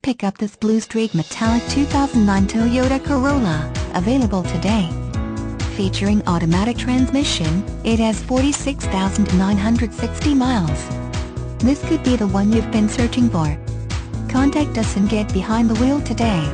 Pick up this Blue Streak Metallic 2009 Toyota Corolla, available today. Featuring automatic transmission, it has 46,960 miles. This could be the one you've been searching for. Contact us and get behind the wheel today.